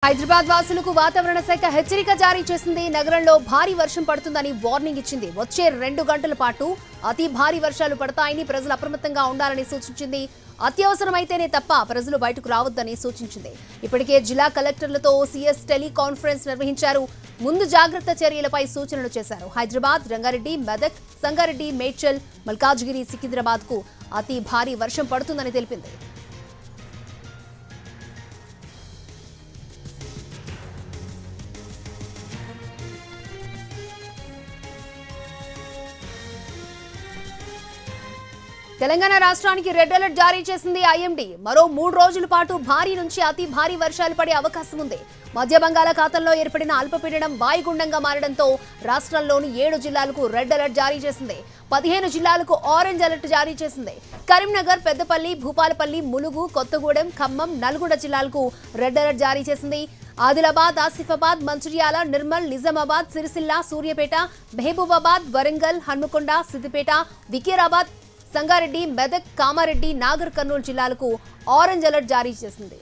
హైదరాబాద్ వాసులకు వాతావరణ శాఖ హెచ్చరిక జారీ చేసింది. నగరంలో భారీ వర్షం పడుతుందని వార్నింగ్ ఇచ్చింది. వచ్చే 2 గంటల పాటు అతి భారీ వర్షాలు పడతాయని ప్రజలు అప్రమత్తంగా ఉండాలని సూచించింది. అత్యవసరమైతేనే తప్ప ప్రజలు బయటకు రావద్దని సూచించింది. ఇప్పటికే జిల్లా కలెక్టర్లతో సీఎస్ టెలికాన్ఫరెన్స్ నిర్వహించారు. ముందు జాగ్రత్త చర్యలపై సూచనలు చేశారు. హైదరాబాద్, రంగారెడ్డి, మెదక్, సంగారెడ్డి, మేడ్చల్, మల్కాజ్గిరి, సికింద్రాబాద్ కు అతి భారీ వర్షం పడుతుందని తెలిపింది. తెలంగాణ రాష్ట్రానికి రెడ్ అలర్ట్ జారీ చేసింది ఐఎండీ. మరో 3 రోజుల పాటు భారీ నుంచి అతి భారీ వర్షాలు పడే అవకాశం ఉంది. మధ్య బంగాళాఖాతంలో ఏర్పడిన అల్పపీడనం వాయుగుండంగా మారడంతో రాష్ట్రంలోని 7 జిల్లాలకు రెడ్ అలర్ట్ జారీ చేసింది. 15 జిల్లాలకు ఆరెంజ్ అలర్ట్ జారీ చేసింది. కరీంనగర్, పెద్దపల్లి, భూపాలపల్లి, ములుగు, కొత్తగూడెం, ఖమ్మం, నల్గొండ జిల్లాలకు రెడ్ అలర్ట్ జారీ చేసింది. ఆదిలాబాద్, ఆసిఫాబాద్, మంచిర్యాల, నిర్మల్, నిజామాబాద్, సిరిసిల్ల, సూర్యాపేట, మహబూబాబాద్, వరంగల్, హన్మకొండ, సిద్దిపేట, వికారాబాద్, సంగారెడ్డి, మెదక్, కామారెడ్డి, నాగర్ కర్నూలు జిల్లాలకు ఆరెంజ్ అలర్ట్ జారీ చేసింది.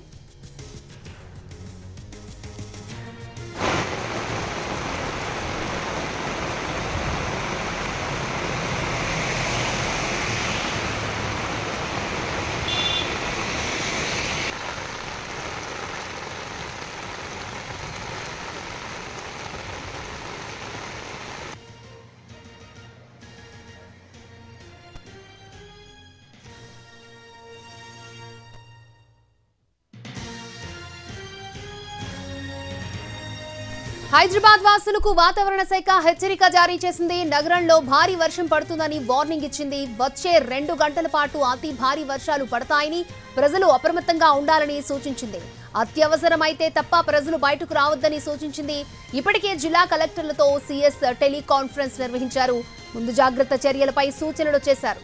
హైదరాబాద్ వాసులకు వాతావరణ శాఖ హెచ్చరిక జారీ చేసింది. నగరంలో భారీ వర్షం పడుతుందని వార్నింగ్ ఇచ్చింది. వచ్చే 2 గంటల పాటు అతి భారీ వర్షాలు పడతాయని ప్రజలు అప్రమత్తంగా ఉండాలని సూచించింది. అత్యవసరమైతే తప్ప ప్రజలు బయటకు రావద్దని సూచించింది. ఇప్పటికే జిల్లా కలెక్టర్లతో సీఎస్ టెలికాన్ఫరెన్స్ నిర్వహించారు. ముందు జాగ్రత్త చర్యలపై సూచనలు చేశారు.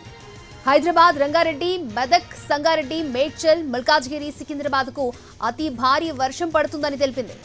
హైదరాబాద్, రంగారెడ్డి, మెదక్, సంగారెడ్డి, మేడ్చల్, మల్కాజ్గిరి, సికింద్రాబాద్ కు అతి భారీ వర్షం పడుతుందని తెలిపింది.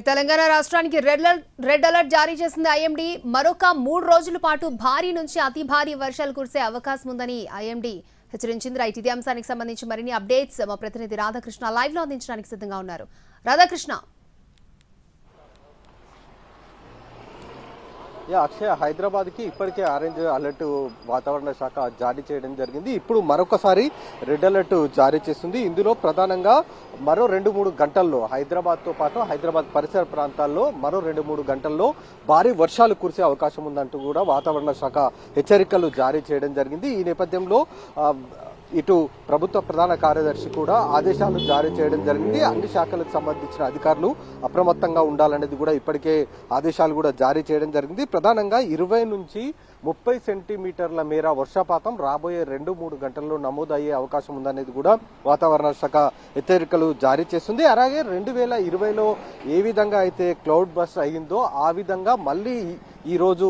తెలంగాణ రాష్ట్రానికి రెడ్ అలర్ట్ జారీ చేసింది ఐఎండీ. మరొక 3 రోజుల పాటు భారీ నుంచి అతి భారీ వర్షాలు కురిసే అవకాశం ఉందని ఐఎండీ హెచ్చరించింది. ఇదే అంశానికి సంబంధించి మరిన్ని అప్డేట్స్ మా ప్రతినిధి రాధాకృష్ణ లైవ్ లో అందించడానికి సిద్ధంగా ఉన్నారు. రాధాకృష్ణ. అక్షయ, హైదరాబాద్ కి ఇప్పటికే ఆరెంజ్ అలర్ట్ వాతావరణ శాఖ జారీ చేయడం జరిగింది. ఇప్పుడు మరొకసారి రెడ్ అలర్ట్ జారీ చేస్తుంది. ఇందులో ప్రధానంగా మరో 2-3 గంటల్లో హైదరాబాద్ తో పాటు హైదరాబాద్ పరిసర ప్రాంతాల్లో మరో 2-3 గంటల్లో భారీ వర్షాలు కురిసే అవకాశం ఉందంటూ కూడా వాతావరణ శాఖ హెచ్చరికలు జారీ చేయడం జరిగింది. ఈ నేపథ్యంలో ఇటు ప్రభుత్వ ప్రధాన కార్యదర్శి కూడా ఆదేశాలు జారీ చేయడం జరిగింది. అన్ని శాఖలకు సంబంధించిన అధికారులు అప్రమత్తంగా ఉండాలనేది కూడా ఇప్పటికే ఆదేశాలు కూడా జారీ చేయడం జరిగింది. ప్రధానంగా 20 నుంచి 30 సెంటీమీటర్ల మేర వర్షపాతం రాబోయే 2-3 గంటల్లో నమోదయ్యే అవకాశం ఉందనేది కూడా వాతావరణ శాఖ హెచ్చరికలు జారీ చేస్తుంది. అలాగే 2020లో ఏ విధంగా అయితే క్లౌడ్ బస్ట్ అయ్యిందో ఆ విధంగా మళ్ళీ ఈ రోజు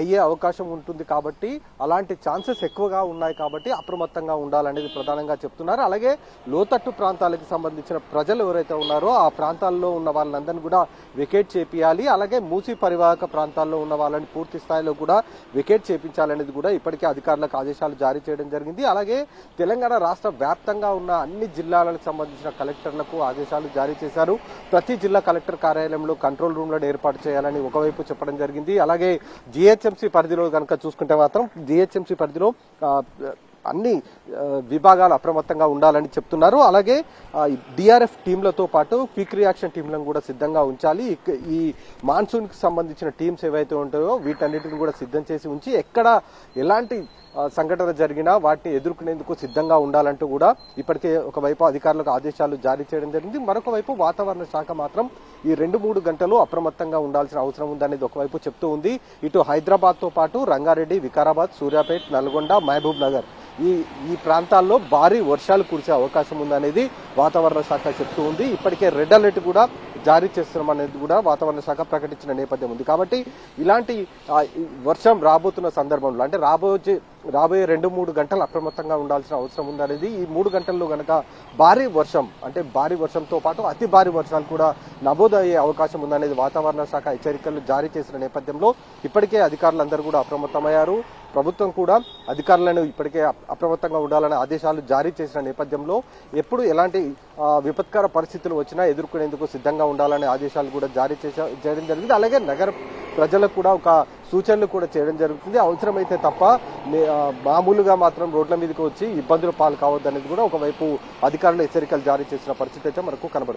అయ్యే అవకాశం ఉంటుంది కాబట్టి అలాంటి ఛాన్సెస్ ఎక్కువగా ఉన్నాయి కాబట్టి అప్రమత్తంగా ఉండాలనేది ప్రధానంగా చెప్తున్నారు. అలాగే లోతట్టు ప్రాంతాలకు సంబంధించిన ప్రజలు ఎవరైతే ఉన్నారో ఆ ప్రాంతాల్లో ఉన్న వాళ్ళందరినీ కూడా వెకేట్ చేపియాలి. అలాగే మూసీ పరివాహక ప్రాంతాల్లో ఉన్న వాళ్ళని పూర్తి స్థాయిలో కూడా వెకేట్ చేపించాలనేది కూడా ఇప్పటికే అధికారులకు ఆదేశాలు జారీ చేయడం జరిగింది. అలాగే తెలంగాణ రాష్ట్ర వ్యాప్తంగా ఉన్న అన్ని జిల్లాలకు సంబంధించిన కలెక్టర్లకు ఆదేశాలు జారీ చేశారు. ప్రతి జిల్లా కలెక్టర్ కార్యాలయంలో కంట్రోల్ రూమ్లను ఏర్పాటు చేయాలని ఒకవైపు చెప్పడం జరిగింది. అలాగే జిహెచ్ఎంసీ పరిధిలో కనుక చూసుకుంటే మాత్రం జిహెచ్ఎంసీ పరిధిలో అన్ని విభాగాలు అప్రమత్తంగా ఉండాలని చెప్తున్నారు. అలాగే డిఆర్ఎఫ్ టీంలతో పాటు క్విక్ రియాక్షన్ టీంలను కూడా సిద్ధంగా ఉంచాలి. ఈ మాన్సూన్ కి సంబంధించిన టీమ్స్ ఏవైతే ఉంటాయో వీటన్నిటిని కూడా సిద్ధం చేసి ఉంచి ఎక్కడ ఎలాంటి సంఘటన జరిగినా వాటిని ఎదుర్కొనేందుకు సిద్ధంగా ఉండాలంటూ కూడా ఇప్పటికే ఒకవైపు అధికారులకు ఆదేశాలు జారీ చేయడం జరిగింది. మరొక వైపు వాతావరణ శాఖ మాత్రం ఈ 2-3 గంటలు అప్రమత్తంగా ఉండాల్సిన అవసరం ఉందనేది ఒకవైపు చెప్తూ ఉంది. ఇటు హైదరాబాద్ తో పాటు రంగారెడ్డి, వికారాబాద్, సూర్యాపేట్, నల్గొండ, మహబూబ్ నగర్ ఈ ప్రాంతాల్లో భారీ వర్షాలు కురిసే అవకాశం ఉందనేది వాతావరణ శాఖ చెప్తూ ఉంది. ఇప్పటికే రెడ్ అలర్ట్ కూడా జారీ చేస్తున్నామనేది కూడా వాతావరణ శాఖ ప్రకటించిన నేపథ్యం ఉంది. కాబట్టి ఇలాంటి వర్షం రాబోతున్న సందర్భంలో అంటే రాబోయే 2-3 గంటలు అప్రమత్తంగా ఉండాల్సిన అవసరం ఉందనేది, ఈ 3 గంటల్లో గనక భారీ వర్షం అంటే భారీ వర్షంతో పాటు అతి భారీ వర్షాలు కూడా నమోదయ్యే అవకాశం ఉందనేది వాతావరణ శాఖ హెచ్చరికలు జారీ చేసిన నేపథ్యంలో ఇప్పటికే అధికారులందరూ కూడా అప్రమత్తమయ్యారు. ప్రభుత్వం కూడా అధికారులను ఇప్పటికే అప్రమత్తంగా ఉండాలనే ఆదేశాలు జారీ చేసిన నేపథ్యంలో ఎప్పుడు ఎలాంటి విపత్కర పరిస్థితులు వచ్చినా ఎదుర్కొనేందుకు సిద్ధంగా ఉండాలనే ఆదేశాలు కూడా జారీ చేయడం జరిగింది. అలాగే నగర ప్రజలకు కూడా ఒక సూచనలు కూడా చేయడం జరుగుతుంది. అవసరమైతే తప్ప మామూలుగా మాత్రం రోడ్ల మీదకి వచ్చి ఇబ్బందులు పాలు కావద్దనేది కూడా ఒకవైపు అధికారులు హెచ్చరికలు జారీ చేసిన పరిస్థితి అయితే మనకు కనబడుతుంది.